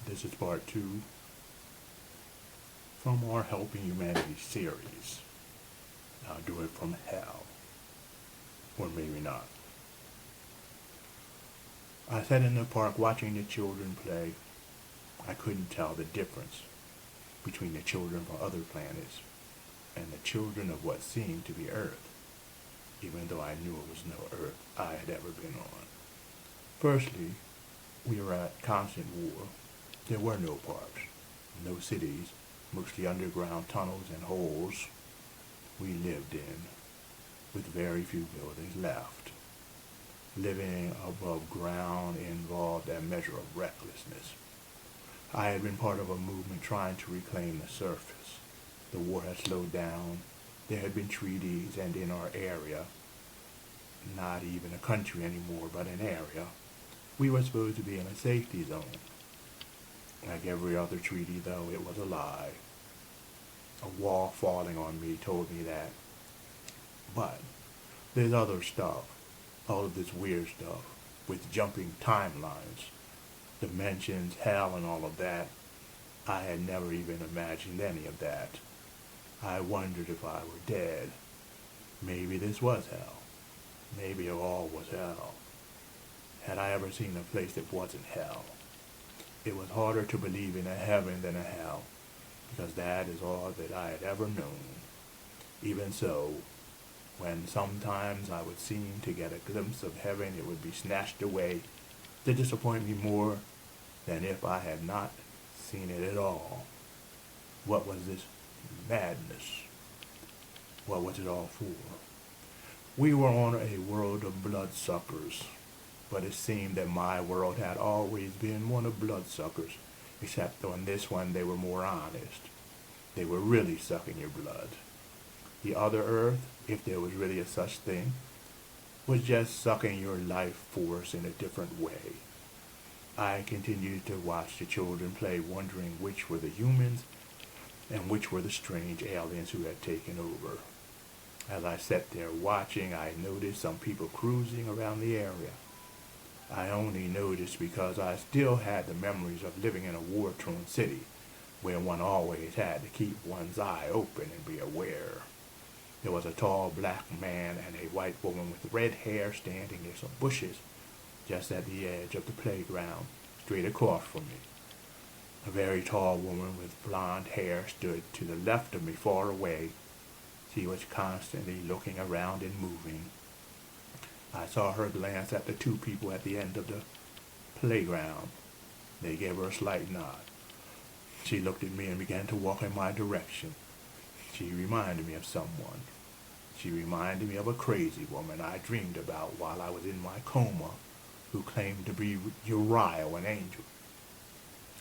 This is part two from our Helping Humanity series. I'll do it from hell, or maybe not. I sat in the park watching the children play. I couldn't tell the difference between the children from other planets and the children of what seemed to be Earth, even though I knew it was no Earth I had ever been on. Firstly, we were at constant war. There were no parks, no cities, mostly underground tunnels and holes we lived in, with very few buildings left. Living above ground involved a measure of recklessness. I had been part of a movement trying to reclaim the surface. The war had slowed down. There had been treaties, and in our area, not even a country anymore, but an area, we were supposed to be in a safety zone. Like every other treaty, though, it was a lie. A wall falling on me told me that. But there's other stuff, all of this weird stuff, with jumping timelines, dimensions, hell, and all of that. I had never even imagined any of that. I wondered if I were dead. Maybe this was hell. Maybe it all was hell. Had I ever seen a place that wasn't hell? It was harder to believe in a heaven than a hell, because that is all that I had ever known. Even so, when sometimes I would seem to get a glimpse of heaven, it would be snatched away to disappoint me more than if I had not seen it at all. What was this madness? What was it all for? We were on a world of bloodsuckers, but it seemed that my world had always been one of bloodsuckers, except on this one they were more honest. They were really sucking your blood. The other Earth, if there was really a such thing, was just sucking your life force in a different way. I continued to watch the children play, wondering which were the humans and which were the strange aliens who had taken over. As I sat there watching, I noticed some people cruising around the area. I only noticed because I still had the memories of living in a war-torn city, where one always had to keep one's eye open and be aware. There was a tall black man and a white woman with red hair standing near some bushes just at the edge of the playground, straight across from me. A very tall woman with blonde hair stood to the left of me, far away. She was constantly looking around and moving. I saw her glance at the two people at the end of the playground. They gave her a slight nod. She looked at me and began to walk in my direction. She reminded me of someone. She reminded me of a crazy woman I dreamed about while I was in my coma, who claimed to be Uriah, an angel.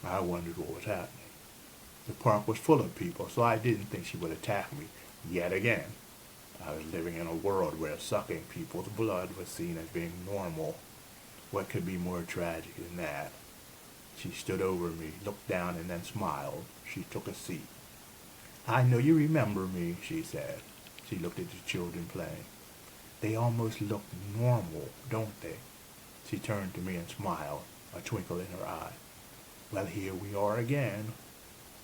I wondered what was happening. The park was full of people, so I didn't think she would attack me yet again. I was living in a world where sucking people's blood was seen as being normal. What could be more tragic than that? She stood over me, looked down, and then smiled. She took a seat. "I know you remember me," she said. She looked at the children playing. "They almost look normal, don't they?" She turned to me and smiled, a twinkle in her eye. "Well, here we are again.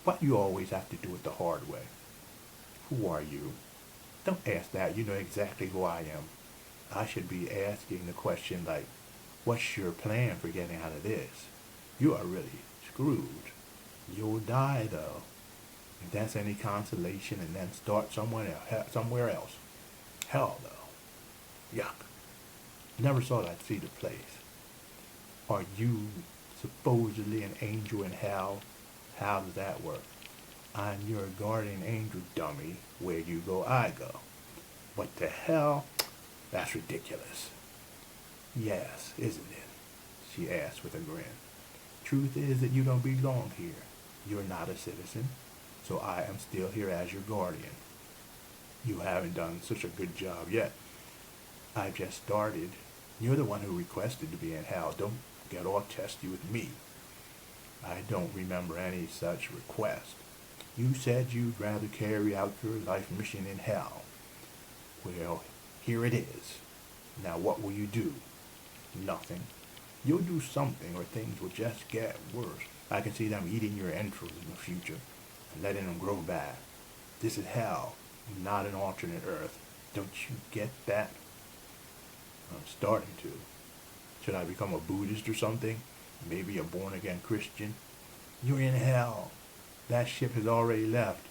Why do you always have to do it the hard way?" "Who are you?" "Don't ask that. You know exactly who I am." I should be asking the question like, "What's your plan for getting out of this? You are really screwed. You'll die, though. If that's any consolation, and then start somewhere else. Hell, though. Yuck. Never thought I'd see the place. Are you supposedly an angel in hell? How does that work? I'm your guardian angel, dummy. Where you go, I go." "What the hell? That's ridiculous." "Yes, isn't it?" she asked with a grin. "Truth is that you don't belong here. You're not a citizen, so I am still here as your guardian. You haven't done such a good job yet. I've just started. You're the one who requested to be in hell. Don't get all testy with me. I don't remember any such request. You said you'd rather carry out your life mission in hell. Well, here it is. Now what will you do?" "Nothing." "You'll do something or things will just get worse." I can see them eating your entrails in the future and letting them grow back. This is hell, not an alternate Earth. Don't you get that? I'm starting to. Should I become a Buddhist or something? Maybe a born-again Christian? You're in hell. That ship has already left.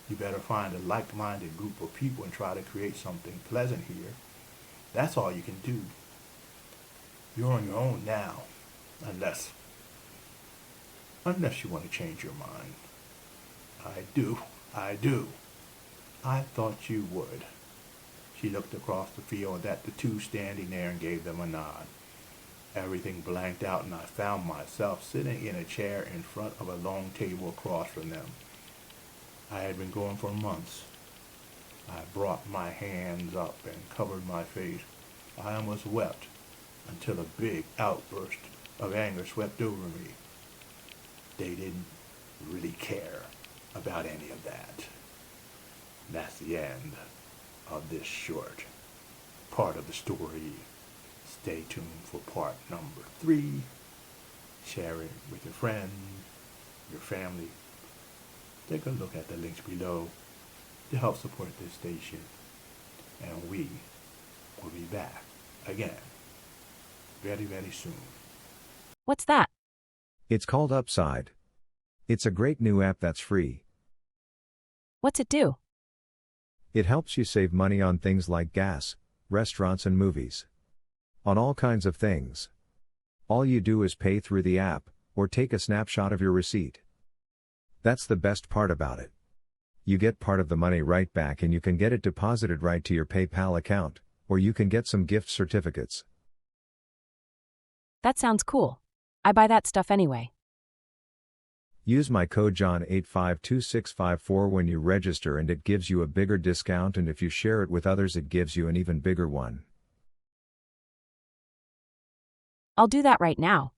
You better find a like-minded group of people and try to create something pleasant here. That's all you can do. You're on your own now. Unless you want to change your mind. I do. I thought you would. She looked across the field at the two standing there and gave them a nod. Everything blanked out and I found myself sitting in a chair in front of a long table across from them. I had been going for months. I brought my hands up and covered my face. I almost wept until a big outburst of anger swept over me. They didn't really care about any of that. That's the end of this short part of the story. Stay tuned for part number 3. Share it with your friends, your family. Take a look at the links below to help support this station. And we will be back again very, very soon. What's that? It's called Upside. It's a great new app that's free. What's it do? It helps you save money on things like gas, restaurants and movies. On all kinds of things. All you do is pay through the app, or take a snapshot of your receipt. That's the best part about it. You get part of the money right back and you can get it deposited right to your PayPal account, or you can get some gift certificates. That sounds cool. I buy that stuff anyway. Use my code John852654 when you register and it gives you a bigger discount, and if you share it with others it gives you an even bigger one. I'll do that right now.